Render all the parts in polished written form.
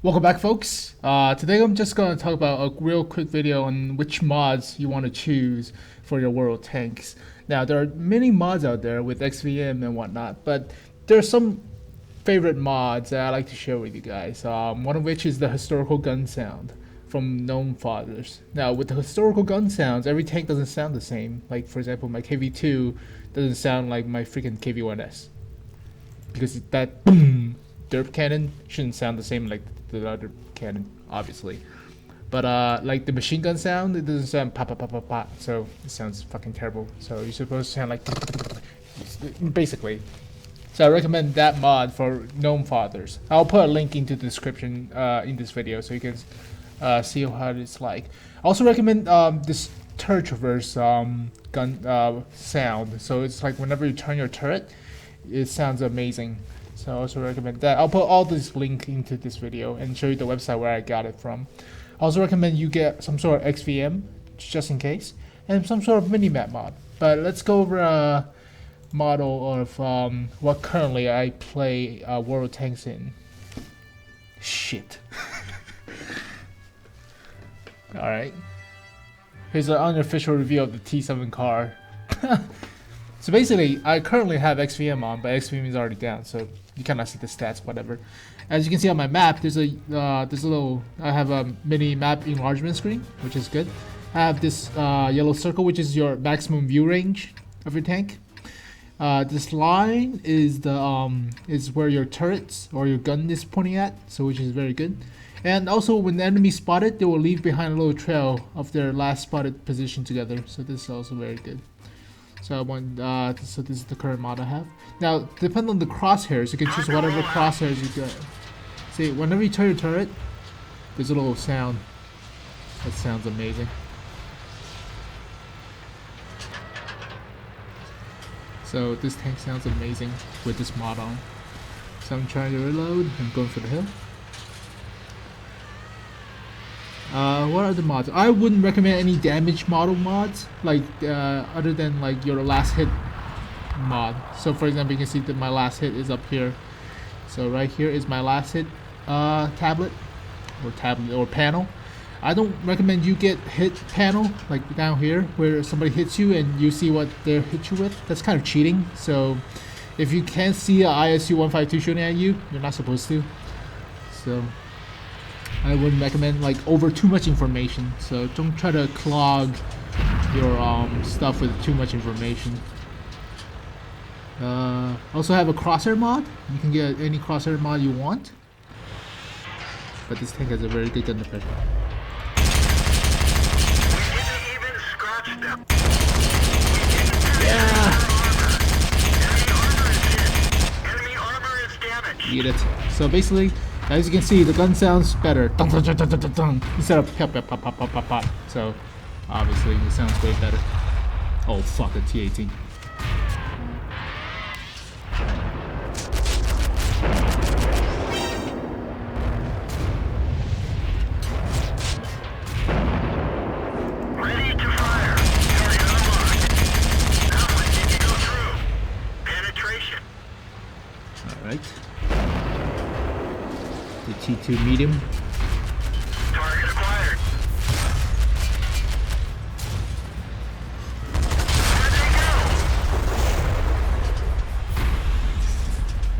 Welcome back, folks. Today I'm just going to talk about a real quick video on which mods you want to choose for your world tanks. Now, there are many mods out there with XVM and whatnot, but there are some favorite mods that I like to share with you guys. One of which is the historical gun sound from Gnome Fathers. Now, with the historical gun sounds, every tank doesn't sound the same. Like, for example, my KV2 doesn't sound like my freaking KV1S. Because that boom derp cannon shouldn't sound the same like the other cannon, obviously. But like the machine gun sound, it doesn't sound pop pop pop pop pop. So it sounds fucking terrible. So you're supposed to sound like basically. So I recommend that mod for Gnome Fathers. I'll put a link into the description in this video so you can see how it's like. I also recommend this turret traverse gun sound. So it's like whenever you turn your turret, it sounds amazing. So I also recommend that. I'll put all this link into this video and show you the website where I got it from. I also recommend you get some sort of XVM just in case, and some sort of mini-map mod. But let's go over a model of what currently I play World Tanks in. Shit. Alright. Here's an unofficial review of the T7 car. So basically, I currently have XVM on, but XVM is already down, so you cannot see the stats, whatever. As you can see on my map, there's a I have a mini map enlargement screen, which is good. I have this yellow circle, which is your maximum view range of your tank. This line is is where your turrets or your gun is pointing at, so which is very good. And also, when the enemy spotted, they will leave behind a little trail of their last spotted position together. So this is also very good. So so this is the current mod I have. Now, depending on the crosshairs, you can choose whatever crosshairs you get. See, whenever you turn your turret, there's a little sound. That sounds amazing. So this tank sounds amazing with this mod on. So I'm trying to reload. I'm going for the hill. What are the mods? I wouldn't recommend any damage model mods, like other than like your last hit mod. So for example, you can see that my last hit is up here. So right here is my last hit tablet or panel. I don't recommend you get hit panel like down here where somebody hits you and you see what they hit you with. That's kind of cheating. So if you can't see a ISU 152 shooting at you, you're not supposed to. So I wouldn't recommend like over too much information. So don't try to clog your stuff with too much information. Also have a crosshair mod. You can get any crosshair mod you want. But this tank has a very good gun defense. Yeah. Eat it. So basically, as you can see, the gun sounds better. Dun, dun, dun, dun, dun, dun, instead of pop, pop, pop, pop, pop, pop. So obviously, it sounds way better. Oh fuck, a T18. Ready to fire. Target unlocked. How much did you go through? Penetration. All right. The T2 medium. Target acquired. Where'd they go?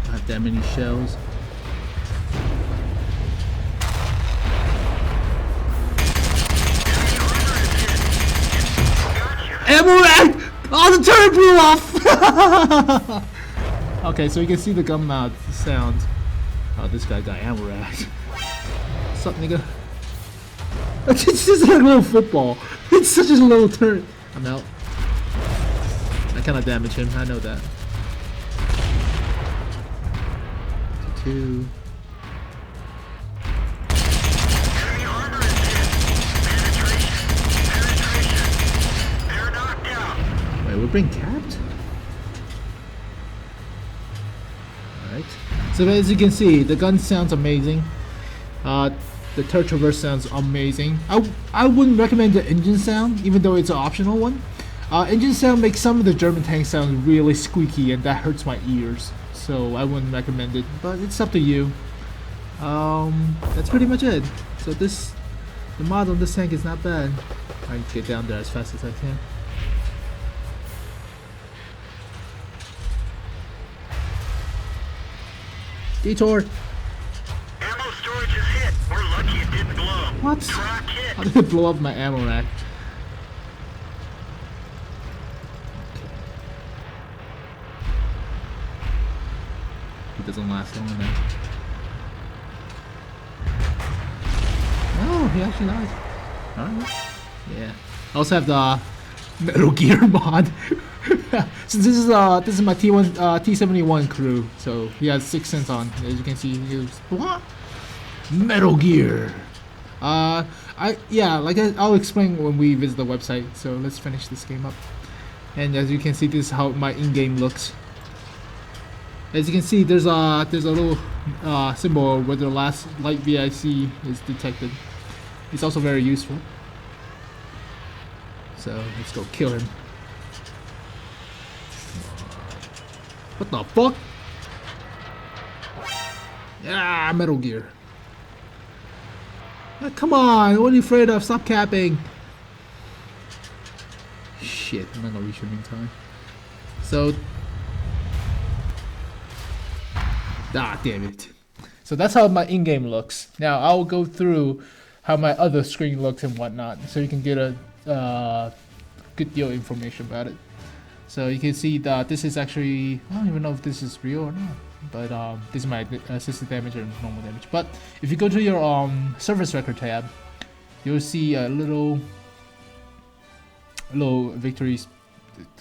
Don't have that many shells. Ammo rack! Oh, the turret blew off! Okay, so you can see the gun mount sound. Oh, this guy got ammo rack. What's up, nigga? It's just like a little football. It's such a little turret. I'm out. I cannot damage him, I know that. Two. Enemy armor is hit. Penetration. They're knocked out. Wait, we're being capped? Alright. So as you can see, the gun sounds amazing. The turret traverse sounds amazing. I wouldn't recommend the engine sound, even though it's an optional one. Engine sound makes some of the German tanks sound really squeaky, and that hurts my ears. So I wouldn't recommend it, but it's up to you. That's pretty much it. So the mod on this tank is not bad. I need to get down there as fast as I can. Detour! Ammo storage is hit. We're lucky it didn't blow. What? Track hit. How did it blow up my ammo rack? It doesn't last long enough. Oh, he actually died. Alright. Yeah. I also have the Metal Gear mod. Since this is my T1 T71 crew, so he has 6 cents on. As you can see, he goes, what? Metal Gear. I'll explain when we visit the website. So let's finish this game up. And as you can see, this is how my in-game looks. As you can see, there's a little symbol where the last light VIC is detected. It's also very useful. So let's go kill him. What the fuck? Yeah, Metal Gear. Ah, come on, what are you afraid of? Stop capping. Shit, I'm not gonna reach him in time. So, damn it. So that's how my in-game looks. Now I'll go through how my other screen looks and whatnot, so you can get a good deal of information about it. So you can see that this is actually, I don't even know if this is real or not, but this is my assisted damage or normal damage. But if you go to your service record tab, you'll see a little victory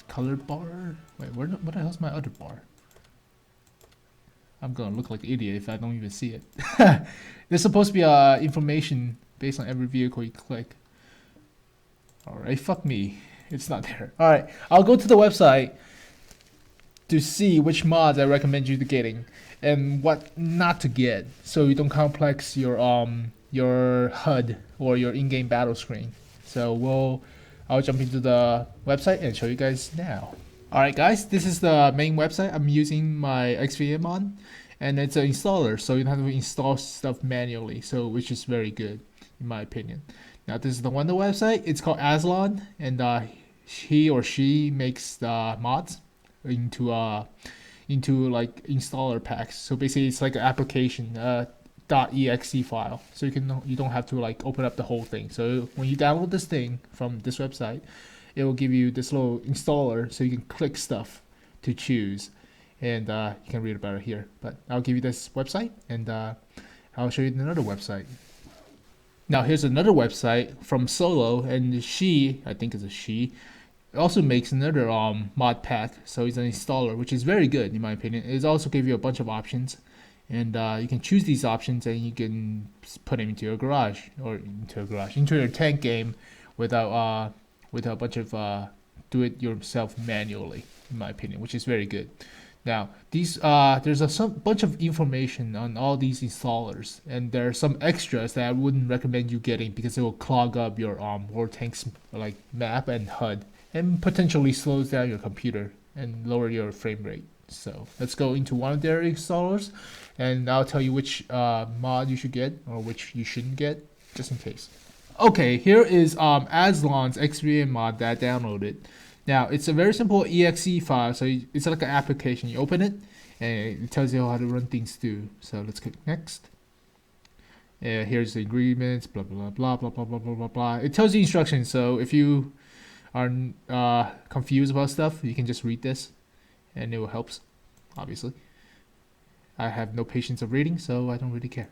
colored bar. Wait, what the hell's my other bar? I'm gonna look like an idiot if I don't even see it. There's supposed to be information based on every vehicle you click. Alright, fuck me. It's not there. Alright, I'll go to the website to see which mods I recommend you to getting and what not to get, so you don't complex your HUD or your in-game battle screen. So I'll jump into the website and show you guys now. Alright guys, this is the main website. I'm using my XVM on, and it's an installer, so you don't have to install stuff manually, so which is very good in my opinion. Now this is the one website. It's called Aslain, and he or she makes the mods into like installer packs. So basically, it's like an application .exe file. So you don't have to like open up the whole thing. So when you download this thing from this website, it will give you this little installer, so you can click stuff to choose, and you can read about it here. But I'll give you this website, and I'll show you another website. Now here's another website from Solo, and she, I think it's a she, also makes another mod pack. So it's an installer, which is very good in my opinion. It also gives you a bunch of options, and you can choose these options, and you can put them into your garage, or into your tank game without a bunch of do it yourself manually, in my opinion, which is very good. Now these there's a bunch of information on all these installers, and there are some extras that I wouldn't recommend you getting because it will clog up your war tanks like map and HUD, and potentially slows down your computer and lower your frame rate. So let's go into one of their installers, and I'll tell you which mod you should get or which you shouldn't get, just in case. Okay, here is Aslain's XVM mod that I downloaded. Now it's a very simple exe file, so it's like an application. You open it, and it tells you how to run things through. So let's click next. Here's the agreements, blah blah blah blah blah blah blah blah blah. It tells you instructions. So if you are confused about stuff, you can just read this, and it will help. Obviously, I have no patience of reading, so I don't really care.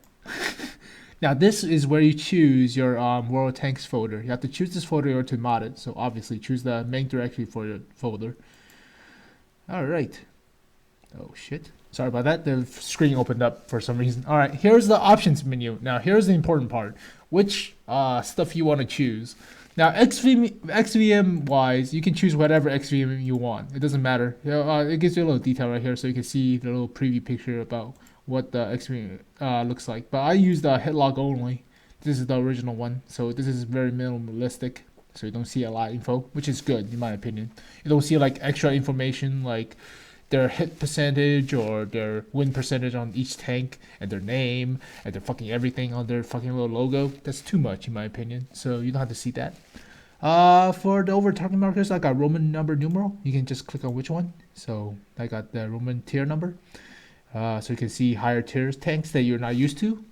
Now this is where you choose your World Tanks folder. You have to choose this folder or to mod it. So obviously choose the main directory for your folder. Alright. Oh shit. Sorry about that. The screen opened up for some reason. Alright, here's the options menu. Now here's the important part. Which stuff you want to choose. Now XVM wise, you can choose whatever XVM you want. It doesn't matter. It gives you a little detail right here, so you can see the little preview picture about what the XVM looks like. But I use the headlock only. This is the original one, so this is very minimalistic, so you don't see a lot of info, which is good in my opinion. You don't see like extra information like their hit percentage or their win percentage on each tank and their name and their fucking everything on their fucking little logo. That's too much in my opinion. So you don't have to see that. For the over target markers, I got Roman number numeral. You can just click on which one. So I got the Roman tier number. So you can see higher tiers tanks that you're not used to.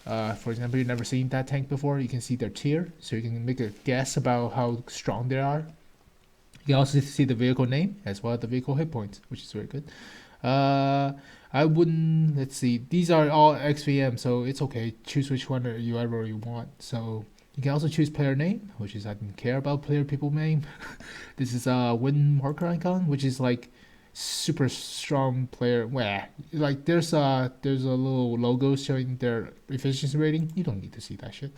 For example, you've never seen that tank before. You can see their tier, so you can make a guess about how strong they are. You can also see the vehicle name as well as the vehicle hit points, which is very good. I wouldn't. Let's see. These are all XVM, so it's okay. Choose which one you ever you want. So you can also choose player name, which is I don't care about player people name. This is a win marker icon, which is like super strong player. Like there's a little logo showing their efficiency rating. You don't need to see that shit.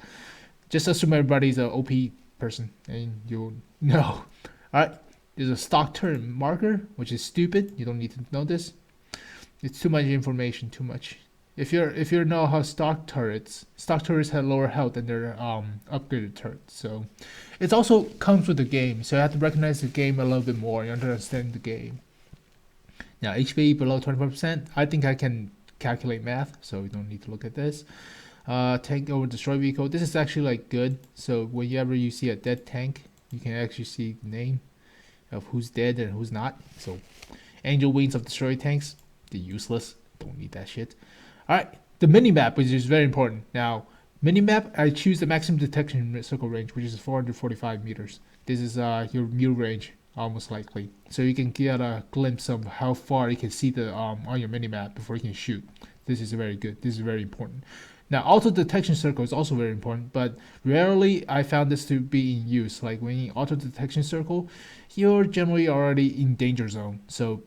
Just assume everybody's a OP person, and you'll know. Alright, there's a stock turret marker, which is stupid. You don't need to know this. It's too much information, too much. If you know how stock turrets have lower health than their upgraded turrets. So it also comes with the game, so you have to recognize the game a little bit more. You understand the game. Now HP below 25%. I think I can calculate math, so you don't need to look at this. Tank over destroy vehicle. This is actually like good. So whenever you see a dead tank, you can actually see the name of who's dead and who's not. So angel wings of destroy tanks, they're useless. Don't need that shit. Alright, the minimap, which is very important. Now, minimap, I choose the maximum detection circle range, which is 445 meters. This is your mule range, almost likely. So you can get a glimpse of how far you can see the on your minimap before you can shoot. This is very good. This is very important. Now, auto detection circle is also very important, but rarely I found this to be in use. Like when you auto detection circle, you're generally already in danger zone. So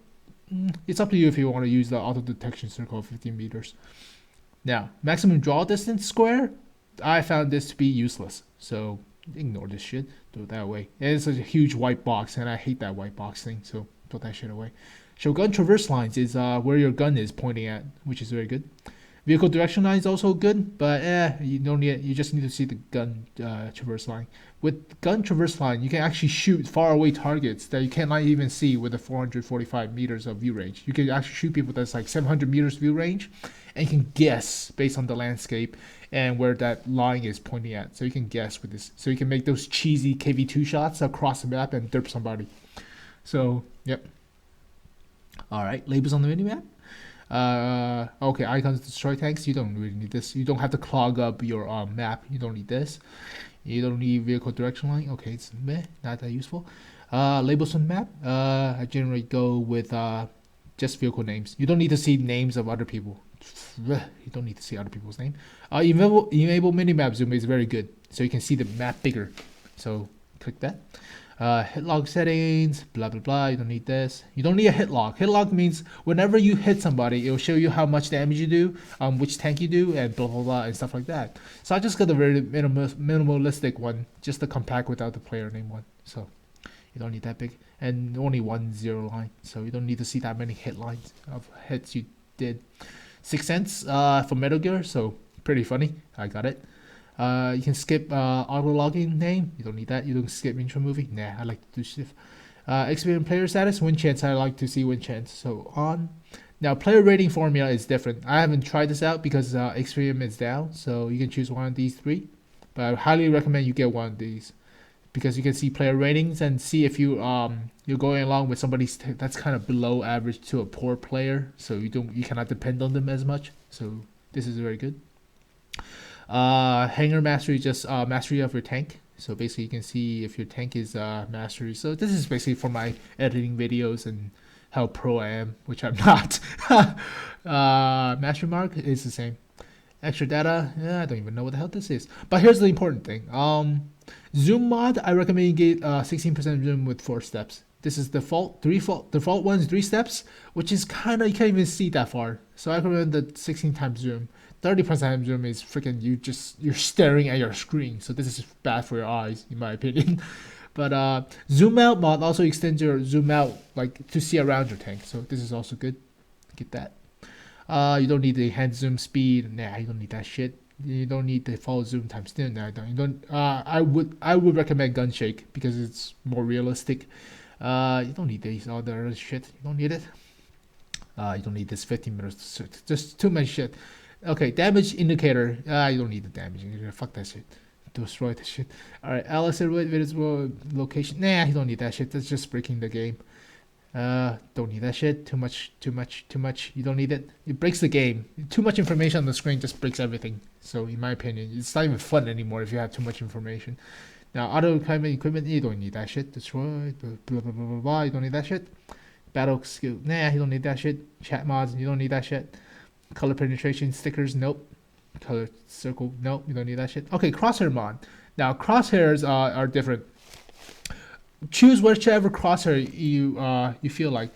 it's up to you if you want to use the auto detection circle of 15 meters. Now, maximum draw distance square, I found this to be useless. So ignore this shit, throw that away. It's a huge white box, and I hate that white box thing, so throw that shit away. Show gun traverse lines is where your gun is pointing at, which is very good. Vehicle direction line is also good, but you don't need. You just need to see the gun traverse line. With gun traverse line, you can actually shoot far away targets that you cannot even see with the 445 meters of view range. You can actually shoot people that's like 700 meters view range, and you can guess based on the landscape and where that line is pointing at. So you can guess with this. So you can make those cheesy KV2 shots across the map and derp somebody. So yep. All right, labels on the minimap. Okay, icons destroy tanks. You don't really need this. You don't have to clog up your map. You don't need this. You don't need vehicle direction line. Okay, it's not that useful. Labels on map. I generally go with just vehicle names. You don't need to see names of other people. You don't need to see other people's name. Enable minimap zoom is very good, so you can see the map bigger. So click that. Hit log settings, blah blah blah. You don't need this. You don't need a hit log. Hit log means whenever you hit somebody, it will show you how much damage you do, which tank you do, and blah blah blah and stuff like that. So I just got the very minimalistic one, just the compact without the player name one. So you don't need that big, and only 1 0 line. So you don't need to see that many hit lines of hits you did. 6 cents for Metal Gear, so pretty funny. I got it. You can skip auto logging name. You don't need that. You don't skip intro movie. Nah, I like to do shift. Experience player status, win chance. I like to see win chance. So on. Now player rating formula is different. I haven't tried this out because Experience is down. So you can choose one of these 3. But I highly recommend you get one of these because you can see player ratings and see if you you're going along with somebody that's kind of below average to a poor player. So you cannot depend on them as much. So this is very good. Hanger mastery, just mastery of your tank. So basically you can see if your tank is mastery. So this is basically for my editing videos and how pro I am, which I'm not. Mastery mark is the same. Extra data, I don't even know what the hell this is. But here's the important thing. Zoom mod, I recommend you get 16% zoom with 4 steps. This is default one's 3 steps, which is kind of, you can't even see that far. So I recommend the 16 times zoom. 30% zoom is freaking you're staring at your screen. So this is bad for your eyes, in my opinion. But zoom out mod also extends your zoom out like to see around your tank. So this is also good. Get that. You don't need the hand zoom speed. Nah, you don't need that shit. You don't need the full zoom times. Nah, you don't. I would recommend gun shake because it's more realistic. You don't need these other shit. You don't need it. You don't need this 15 minutes. Just too much shit. Okay, damage indicator. You don't need the damage indicator. Fuck that shit. Destroy the shit. Alright, Alice said visible location. Nah, you don't need that shit. That's just breaking the game. Don't need that shit. Too much. You don't need it. It breaks the game. Too much information on the screen just breaks everything. So in my opinion, it's not even fun anymore if you have too much information. Now, auto equipment, you don't need that shit. Destroy, blah, blah, blah, blah, blah. You don't need that shit. Battle skill, nah, you don't need that shit. Chat mods, you don't need that shit. Color penetration stickers, nope. Color circle, nope, you don't need that shit. Okay, crosshair mod. Now, crosshairs are different. Choose whichever crosshair you feel like.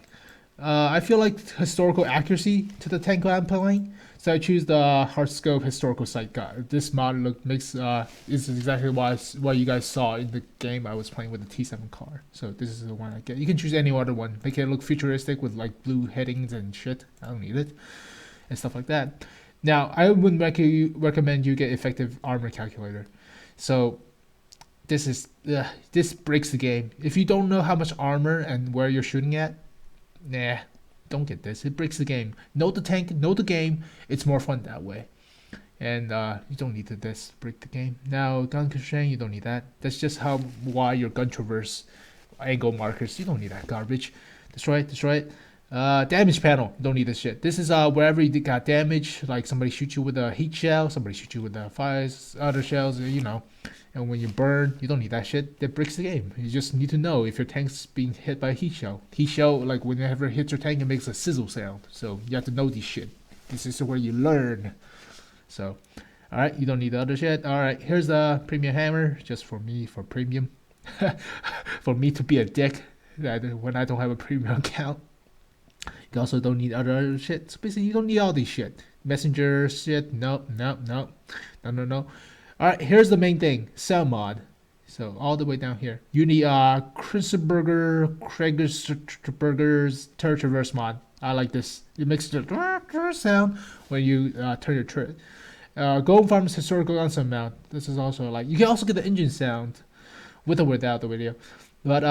I feel like historical accuracy to the tank I'm playing, so I choose the Hearthscope historical sight guide. This mod is exactly what you guys saw in the game I was playing with the T7 car. So this is the one I get. You can choose any other one. Make it look futuristic with like blue headings and shit. I don't need it and stuff like that. Now I would recommend you get effective armor calculator. So this breaks the game. If you don't know how much armor and where you're shooting at, nah, don't get this. It breaks the game. Know the tank, know the game. It's more fun that way. And you don't need this break the game. Now, gun constraint, you don't need that. That's just why your gun traverse angle markers. You don't need that garbage. Destroy it. Damage panel, you don't need this shit. This is wherever you got damage, like somebody shoots you with a heat shell, somebody shoots you with the fires, other shells, you know. And when you burn, you don't need that shit. That breaks the game. You just need to know if your tank's being hit by a heat shell. Heat shell, like whenever it hits your tank, it makes a sizzle sound. So you have to know this shit. This is where you learn. So, alright, you don't need the other shit. Alright, here's the premium hammer, just for me, for premium. For me to be a dick when I don't have a premium account. You also don't need other shit. So basically, you don't need all this shit. Messenger shit, no. Alright, here's the main thing, cell mod. So all the way down here, you need Krager's turret traverse mod. I like this. It makes the sound when you turn your turret. Gold Farm's historical gun mount. This is also like, you can also get the engine sound with or without the video. But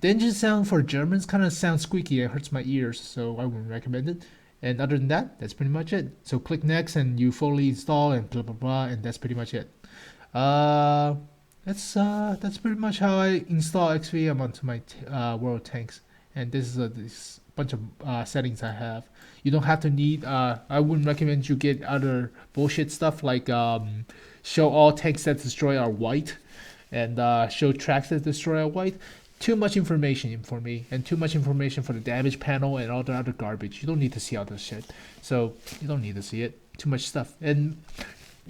the engine sound for Germans kind of sounds squeaky. It hurts my ears, so I wouldn't recommend it. And other than that, that's pretty much it. So click next and you fully install and blah blah blah, and that's pretty much it. That's pretty much how I install XVM onto my world tanks. And this is this bunch of settings I have. You don't have to need. I wouldn't recommend you get other bullshit stuff like show all tanks that destroy are white, and show tracks that destroy are white. Too much information for me, and too much information for the damage panel and all the other garbage. You don't need to see all this shit. So you don't need to see it. Too much stuff. And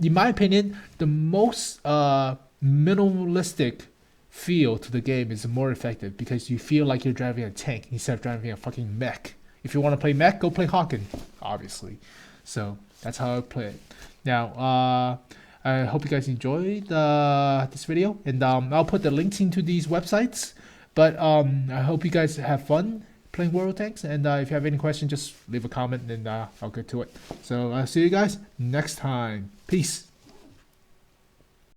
in my opinion, the most minimalistic feel to the game is more effective because you feel like you're driving a tank instead of driving a fucking mech. If you want to play mech, go play Hawken, obviously. So that's how I play it. Now, I hope you guys enjoyed this video, and I'll put the links into these websites. But I hope you guys have fun playing World Tanks, and if you have any questions, just leave a comment and I'll get to it. So I'll see you guys next time. Peace.